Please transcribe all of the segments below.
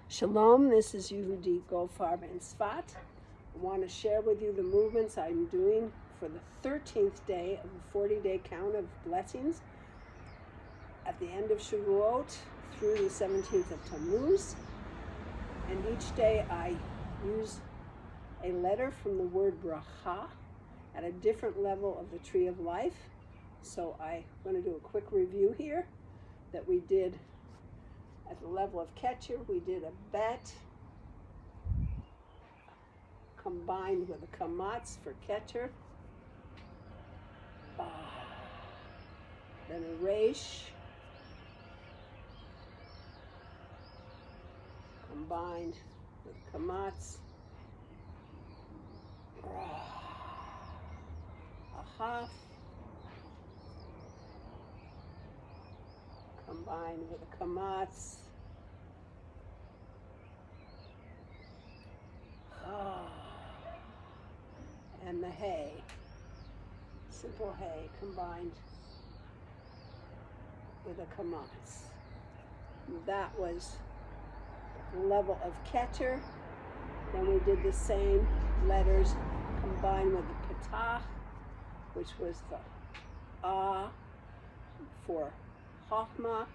Shalom, this is Yehudit Goldfarb and Tzvat. I want to share with you the movements I'm doing for the 13th day of the 40-day count of blessings at the end of Shavuot through the 17th of Tammuz. And each day I use a letter from the word bracha at a different level of the Tree of Life. So I'm going to do a quick review here that we did. At the level of Keter, we did a Bet combined with a Kamatz for Keter. Then a Reish combined with Kamatz. A Haf combined with a Kamatz. And the hay, simple hay combined with a Kamatz. That was the level of Keter. Then we did the same letters combined with the Petach, which was the for Chochmah,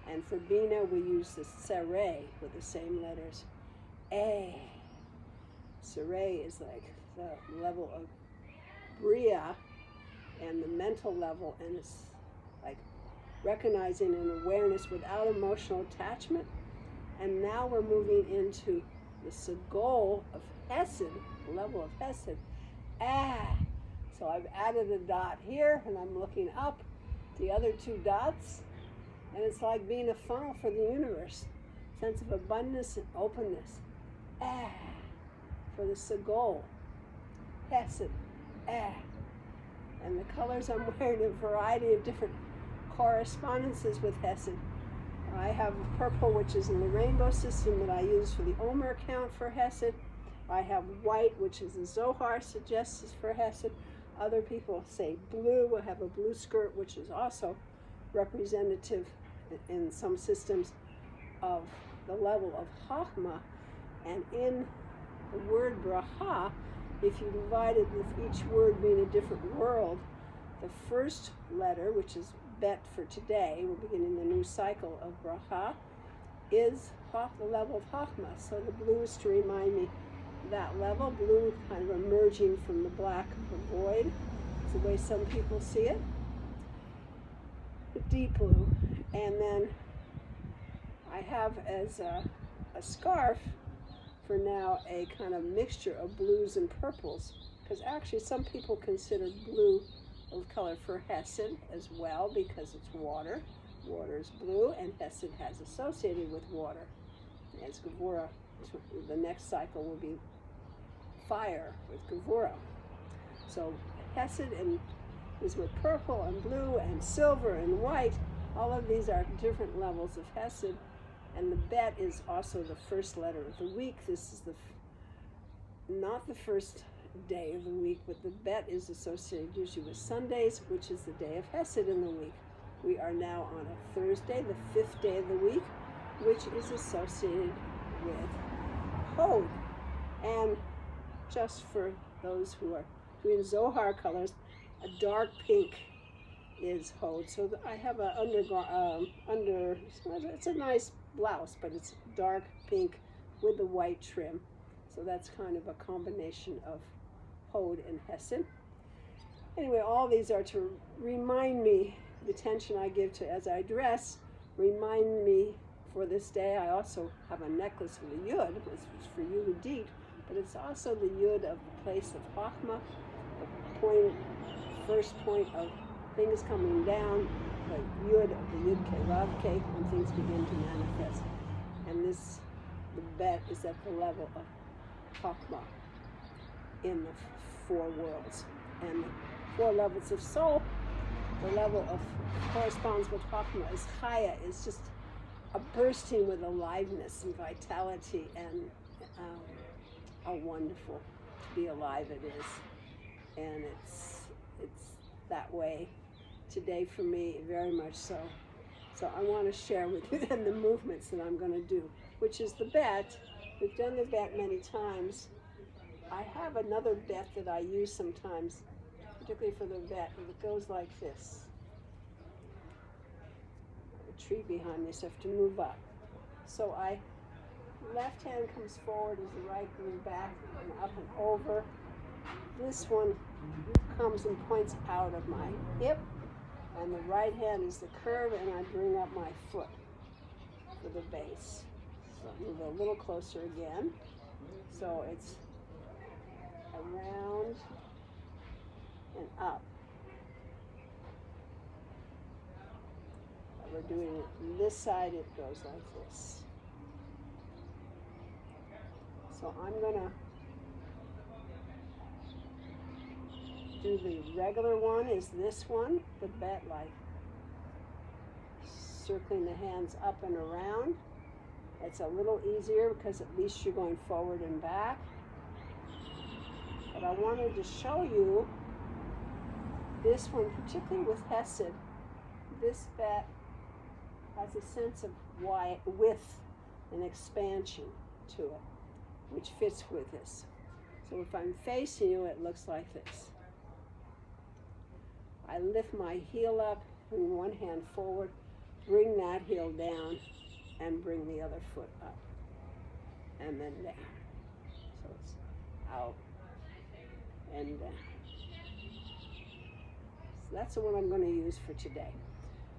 and for Binah we used the Tzere with the same letters. Tzere is like the level of Bria and the mental level, and it's like recognizing an awareness without emotional attachment. And now we're moving into the Segol of Chesed, the level of Chesed. So I've added a dot here, and I'm looking up the other two dots, and it's like being a funnel for the universe. Sense of abundance and openness. For the Segol, Chesed, and the colors I'm wearing, a variety of different correspondences with Chesed. I have purple, which is in the rainbow system that I use for the Omer count for Chesed. I have white, which is the Zohar suggests for Chesed. Other people say blue. I have a blue skirt, which is also representative in some systems of the level of Chochmah. And in the word bracha, if you divided with each word being a different world, the first letter, which is Bet for today, we're beginning the new cycle of bracha, is the level of Chochmah. So the blue is to remind me that level, blue kind of emerging from the black of the void. It's the way some people see it. The deep blue. And then I have as a scarf for now a kind of mixture of blues and purples, because actually some people consider blue a color for Chesed as well, because it's water. Water is blue, and Chesed has associated with water. As Gevurah, the next cycle will be fire with Gevurah. So Chesed is with purple and blue and silver and white. All of these are different levels of Chesed. And the Bet is also the first letter of the week. This is not the first day of the week, but the Bet is associated usually with Sundays, which is the day of Chesed in the week. We are now on a Thursday, the 5th day of the week, which is associated with Hod. And just for those who are doing Zohar colors, a dark pink is Hod. So I have a it's a nice blouse, but it's dark pink with the white trim. So that's kind of a combination of Hod and Chesed. Anyway, all these are to remind me the attention I give to as I dress. Remind me for this day. I also have a necklace with a Yud, which is for Yehudit, but it's also the Yud of the place of Chochmah, the first point of things coming down, the Yud of the Yud Ke Rav Ke, when things begin to manifest. And the Bet is at the level of Chochmah in the 4 worlds. And the 4 levels of soul, the level of corresponds with Chochmah is Chaya, is just a bursting with aliveness and vitality, and how wonderful to be alive it is. And it's that way today for me, very much so. So I want to share with you then the movements that I'm going to do, which is the bet. We've done the bet many times. I have another bet that I use sometimes, particularly for the bet, and it goes like this. A tree behind me, so I have to move up. So left hand comes forward as the right goes back and up and over. This one comes and points out of my hip, and the right hand is the curve, and I bring up my foot for the base. So move a little closer again. So it's around and up. We're doing it this side, it goes like this. So I'm going to do the regular one, is this one, the bet, like circling the hands up and around. It's a little easier because at least you're going forward and back. But I wanted to show you this one, particularly with Chesed. This bet has a sense of width and expansion to it, which fits with this. So if I'm facing you, it looks like this. I lift my heel up, bring one hand forward, bring that heel down, and bring the other foot up, and then down. So it's out and down. So that's the one I'm going to use for today.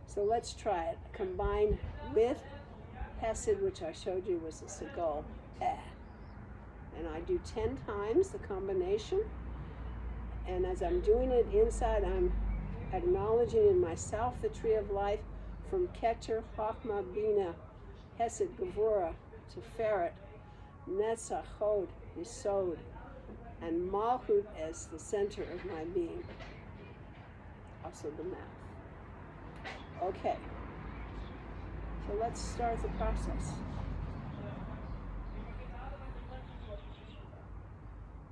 So let's try it. Combined with Chesed, which I showed you was a Segol. And I do 10 times the combination. And as I'm doing it inside, I'm acknowledging in myself the Tree of Life from Keter, Chochmah, Binah, Chesed, Gevurah, sefirot, Netzach, Hod, Yesod, and Malchut as the center of my being. Also the mouth. Okay, so let's start the process.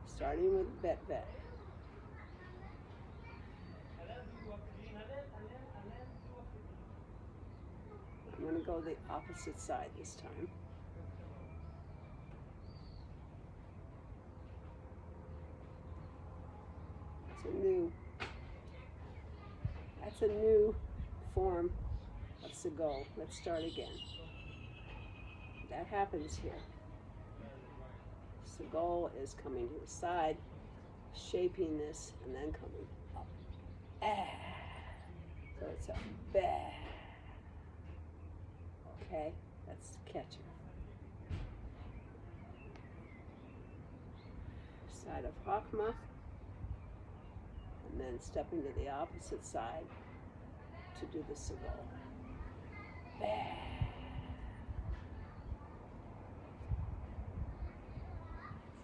Starting with bet. I'm going to go the opposite side this time. That's a new form of Segol. Let's start again. That happens here. Segol is coming to the side, shaping this, and then coming up. So it's a bah. Okay, that's Keter. Side of Chochmah, and then step into the opposite side to do the Segol.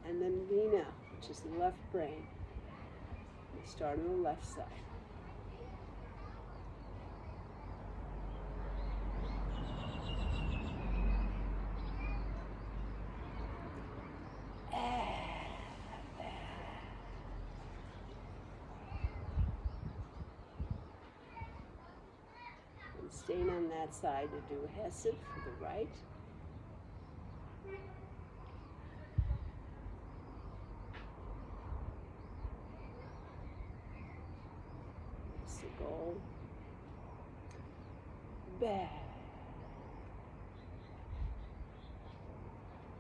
And then Binah, which is the left brain. We start on the left side. And staying on that side to do Chesed for the right. Segol. Bah.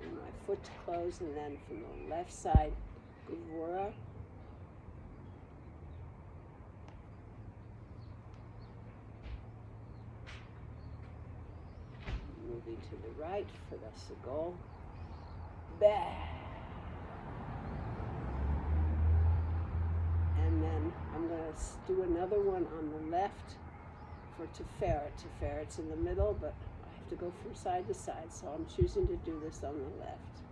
And my foot to close, and then from the left side, Gevurah. Moving to the right for the Segol. Bah. And then I'm going to do another one on the left for Tzere. Tzere's in the middle, but I have to go from side to side, so I'm choosing to do this on the left.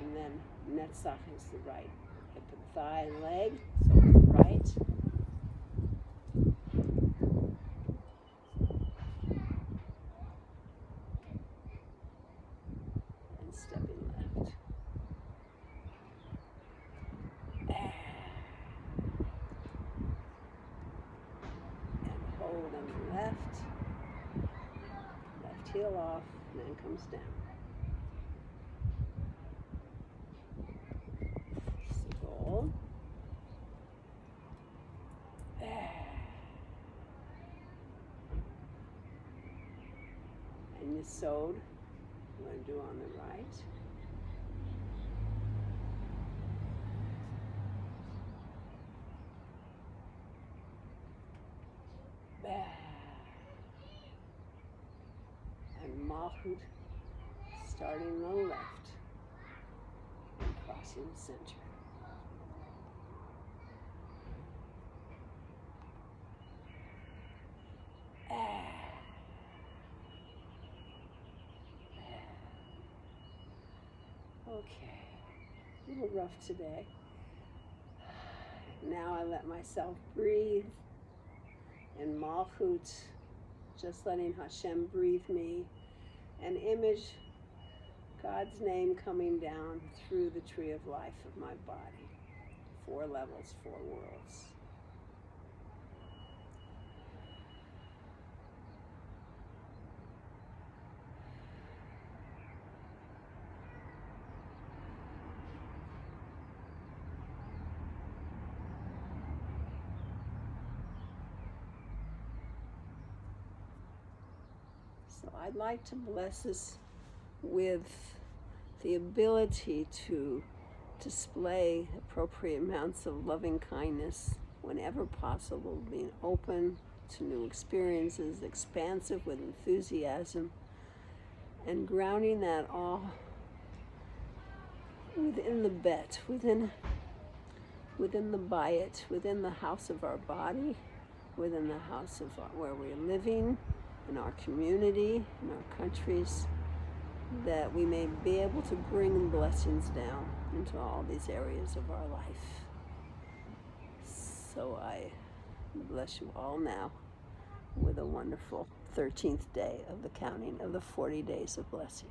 And then Netzach is the right hip and thigh and leg, so right. stepping left. And hold on the left. Left heel off, and then comes down. Segol. And Yesod, I'm going to do on the right. And Malchut, starting on the left and crossing the center. Okay, a little rough today. Now I let myself breathe in Malchut, just letting Hashem breathe me, and image God's name coming down through the tree of life of my body. 4 levels, 4 worlds. So I'd like to bless us with the ability to display appropriate amounts of loving kindness whenever possible, being open to new experiences, expansive with enthusiasm, and grounding that all within the bet, within the bayit, within the house of our body, within the house of where we're living, in our community, in our countries, that we may be able to bring blessings down into all these areas of our life. So I bless you all now with a wonderful 13th day of the counting of the 40 days of blessing.